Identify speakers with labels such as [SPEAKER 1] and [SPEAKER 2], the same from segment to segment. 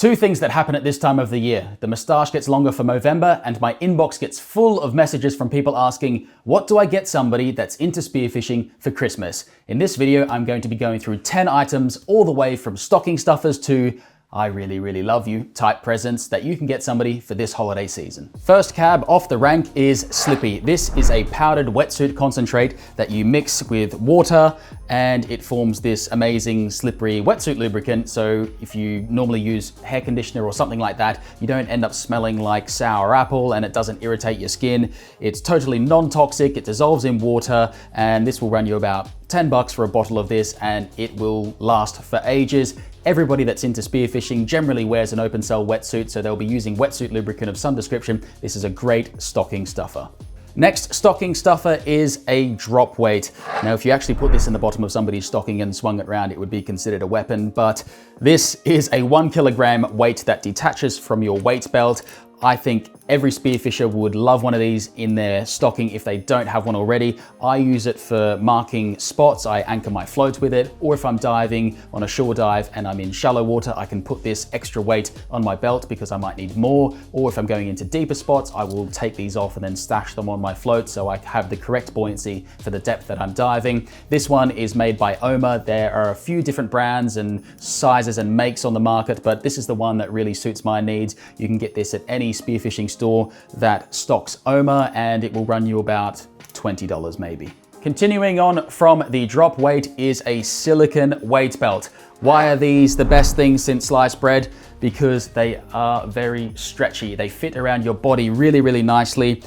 [SPEAKER 1] Two things that happen at this time of the year. The moustache gets longer for Movember and my inbox gets full of messages from people asking, what do I get somebody that's into spearfishing for Christmas? In this video, I'm going to be going through 10 items all the way from stocking stuffers to I really, really love you type presents that you can get somebody for this holiday season. First cab off the rank is Slippy. This is a powdered wetsuit concentrate that you mix with water and it forms this amazing slippery wetsuit lubricant. So if you normally use hair conditioner or something like that, you don't end up smelling like sour apple and it doesn't irritate your skin. It's totally non-toxic, it dissolves in water, and this will run you about $10 for a bottle of this and it will last for ages. Everybody that's into spearfishing generally wears an open cell wetsuit, so they'll be using wetsuit lubricant of some description. This is a great stocking stuffer. Next stocking stuffer is a drop weight. Now, if you actually put this in the bottom of somebody's stocking and swung it around, it would be considered a weapon, but this is a 1 kilogram weight that detaches from your weight belt. I think every spearfisher would love one of these in their stocking if they don't have one already. I use it for marking spots. I anchor my float with it, or if I'm diving on a shore dive and I'm in shallow water, I can put this extra weight on my belt because I might need more. Or if I'm going into deeper spots, I will take these off and then stash them on my float so I have the correct buoyancy for the depth that I'm diving. This one is made by Omer. There are a few different brands and sizes and makes on the market, but this is the one that really suits my needs. You can get this at any spearfishing store that stocks Omer and it will run you about $20 maybe. Continuing on from the drop weight is a silicone weight belt. Why are these the best thing since sliced bread? Because they are very stretchy. They fit around your body really, really nicely.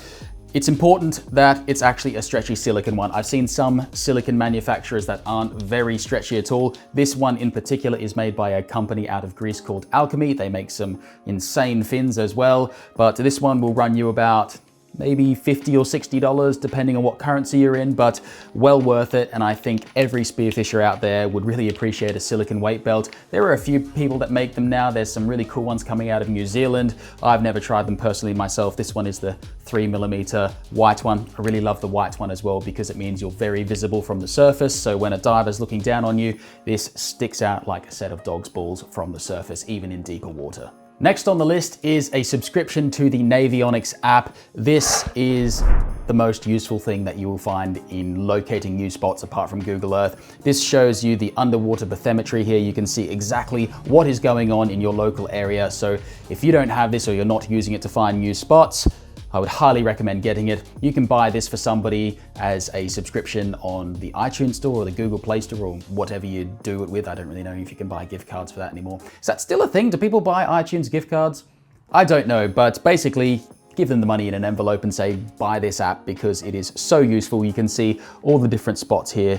[SPEAKER 1] It's important that it's actually a stretchy silicone one. I've seen some silicone manufacturers that aren't very stretchy at all. This one in particular is made by a company out of Greece called Alchemy. They make some insane fins as well, but this one will run you about maybe $50 or $60 depending on what currency you're in, but well worth it. And I think every spearfisher out there would really appreciate a silicone weight belt. There are a few people that make them now. There's some really cool ones coming out of New Zealand. I've never tried them personally myself. This one is the 3mm white one. I really love the white one as well because it means you're very visible from the surface. So when a diver's looking down on you, this sticks out like a set of dog's balls from the surface, even in deeper water. Next on the list is a subscription to the Navionics app. This is the most useful thing that you will find in locating new spots apart from Google Earth. This shows you the underwater bathymetry here. You can see exactly what is going on in your local area. So if you don't have this or you're not using it to find new spots, I would highly recommend getting it. You can buy this for somebody as a subscription on the iTunes store or the Google Play Store or whatever you do it with. I don't really know if you can buy gift cards for that anymore. Is that still a thing? Do people buy iTunes gift cards? I don't know, but basically give them the money in an envelope and say, buy this app because it is so useful. You can see all the different spots here,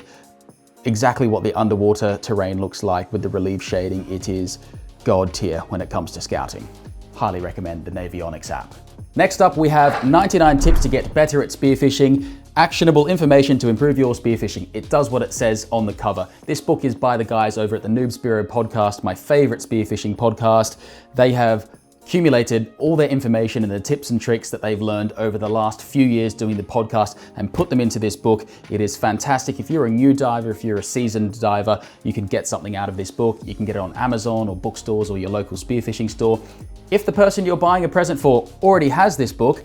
[SPEAKER 1] exactly what the underwater terrain looks like with the relief shading. It is God tier when it comes to scouting. Highly recommend the Navionics app. Next up, we have 99 tips to get better at spearfishing, actionable information to improve your spearfishing. It does what it says on the cover. This book is by the guys over at the Noob Spearo podcast, my favorite spearfishing podcast. They have accumulated all their information and the tips and tricks that they've learned over the last few years doing the podcast and put them into this book. It is fantastic. If you're a new diver, if you're a seasoned diver, you can get something out of this book. You can get it on Amazon or bookstores or your local spearfishing store. If the person you're buying a present for already has this book,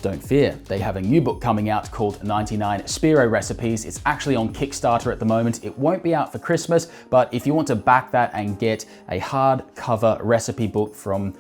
[SPEAKER 1] don't fear, they have a new book coming out called 99 Spearo Recipes. It's actually on Kickstarter at the moment. It won't be out for Christmas, but if you want to back that and get a hardcover recipe book from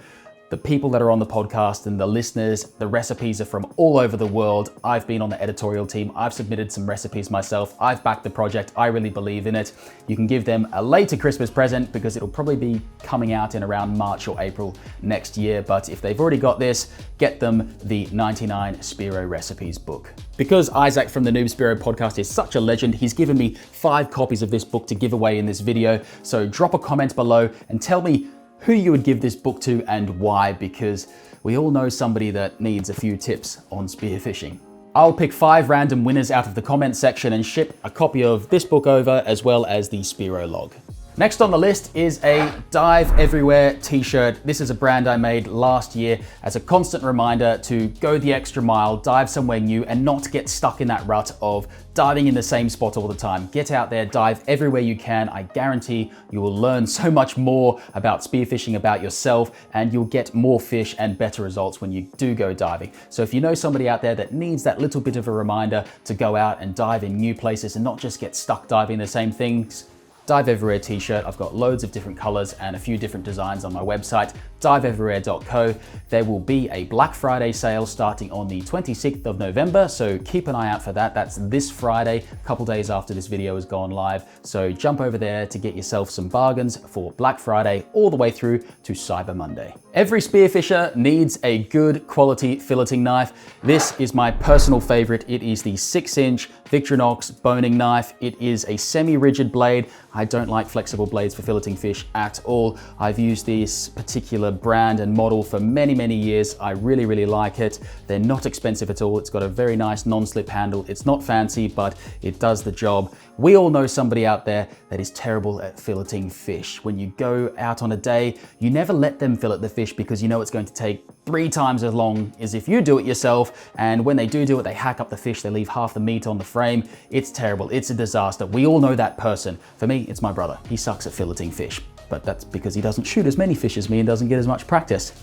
[SPEAKER 1] the people that are on the podcast and the listeners, the recipes are from all over the world. I've been on the editorial team. I've submitted some recipes myself. I've backed the project. I really believe in it. You can give them a later Christmas present because it'll probably be coming out in around March or April next year. But if they've already got this, get them the 99 Spearo Recipes book. Because Isaac from the Noob Spearo podcast is such a legend, he's given me 5 copies of this book to give away in this video. So drop a comment below and tell me who you would give this book to and why, because we all know somebody that needs a few tips on spearfishing. I'll pick 5 random winners out of the comment section and ship a copy of this book over as well as the Spearo log. Next on the list is a Dive Everywhere t-shirt. This is a brand I made last year as a constant reminder to go the extra mile, dive somewhere new, and not get stuck in that rut of diving in the same spot all the time. Get out there, dive everywhere you can. I guarantee you will learn so much more about spearfishing, about yourself, and you'll get more fish and better results when you do go diving. So if you know somebody out there that needs that little bit of a reminder to go out and dive in new places and not just get stuck diving the same things, Dive Everywhere t-shirt. I've got loads of different colors and a few different designs on my website, diveeverywhere.co. There will be a Black Friday sale starting on the 26th of November, so keep an eye out for that. That's this Friday, a couple days after this video has gone live. So jump over there to get yourself some bargains for Black Friday all the way through to Cyber Monday. Every spearfisher needs a good quality filleting knife. This is my personal favorite. It is the 6-inch Victorinox boning knife. It is a semi-rigid blade. I don't like flexible blades for filleting fish at all. I've used this particular brand and model for many, many years. I really, really like it. They're not expensive at all. It's got a very nice non-slip handle. It's not fancy, but it does the job. We all know somebody out there that is terrible at filleting fish. When you go out on a day, you never let them fillet the fish because you know it's going to take 3 times as long as if you do it yourself. And when they do it, they hack up the fish. They leave half the meat on the frame. It's terrible. It's a disaster. We all know that person. For me, it's my brother. He sucks at filleting fish, but that's because he doesn't shoot as many fish as me and doesn't get as much practice.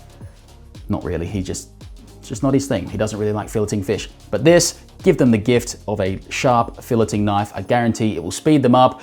[SPEAKER 1] Not really. It's just not his thing. He doesn't really like filleting fish. But this, give them the gift of a sharp filleting knife. I guarantee it will speed them up.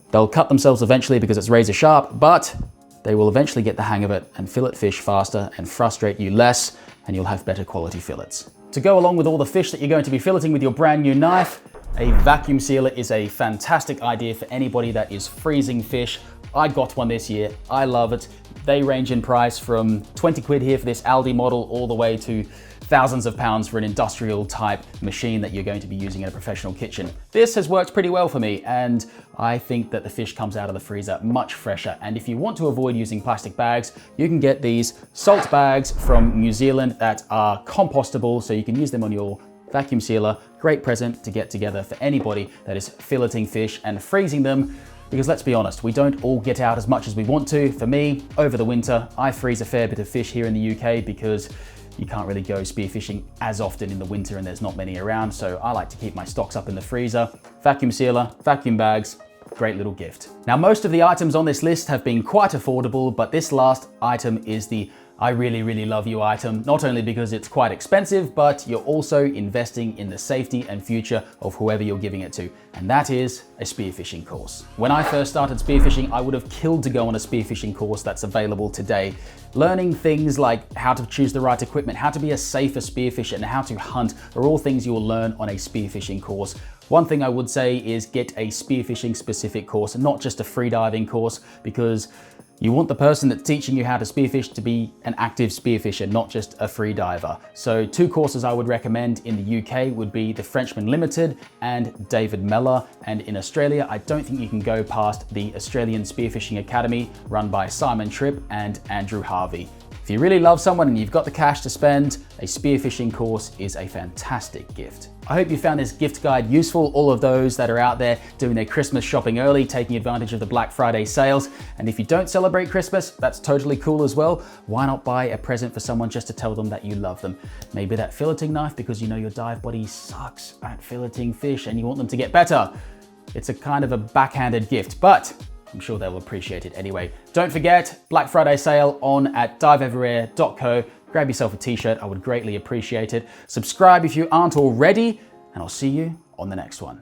[SPEAKER 1] They'll cut themselves eventually because it's razor sharp, but they will eventually get the hang of it and fillet fish faster and frustrate you less, and you'll have better quality fillets. To go along with all the fish that you're going to be filleting with your brand new knife, a vacuum sealer is a fantastic idea for anybody that is freezing fish. I got one this year. I love it. They range in price from 20 quid here for this Aldi model all the way to thousands of pounds for an industrial type machine that you're going to be using in a professional kitchen. This has worked pretty well for me, and I think that the fish comes out of the freezer much fresher. And if you want to avoid using plastic bags, you can get these salt bags from New Zealand that are compostable, so you can use them on your vacuum sealer. Great present to get together for anybody that is filleting fish and freezing them. Because let's be honest, we don't all get out as much as we want to. For me, over the winter, I freeze a fair bit of fish here in the UK because you can't really go spearfishing as often in the winter and there's not many around. So I like to keep my stocks up in the freezer. Vacuum sealer, vacuum bags, great little gift. Now, most of the items on this list have been quite affordable, but this last item is the I really, really love you item, not only because it's quite expensive, but you're also investing in the safety and future of whoever you're giving it to, and that is a spearfishing course. When I first started spearfishing, I would have killed to go on a spearfishing course that's available today. Learning things like how to choose the right equipment, how to be a safer spearfisher, and how to hunt are all things you will learn on a spearfishing course. One thing I would say is get a spearfishing specific course, and not just a freediving course, because you want the person that's teaching you how to spearfish to be an active spearfisher, not just a free diver. So 2 courses I would recommend in the UK would be the Frenchman Limited and David Mellor. And in Australia, I don't think you can go past the Australian Spearfishing Academy run by Simon Tripp and Andrew Harvey. If you really love someone and you've got the cash to spend, a spearfishing course is a fantastic gift. I hope you found this gift guide useful, all of those that are out there doing their Christmas shopping early, taking advantage of the Black Friday sales. And if you don't celebrate Christmas, that's totally cool as well. Why not buy a present for someone just to tell them that you love them? Maybe that filleting knife because you know your dive buddy sucks at filleting fish and you want them to get better. It's a kind of a backhanded gift, but I'm sure they'll appreciate it anyway. Don't forget, Black Friday sale on at diveeverywhere.co. Grab yourself a t-shirt, I would greatly appreciate it. Subscribe if you aren't already, and I'll see you on the next one.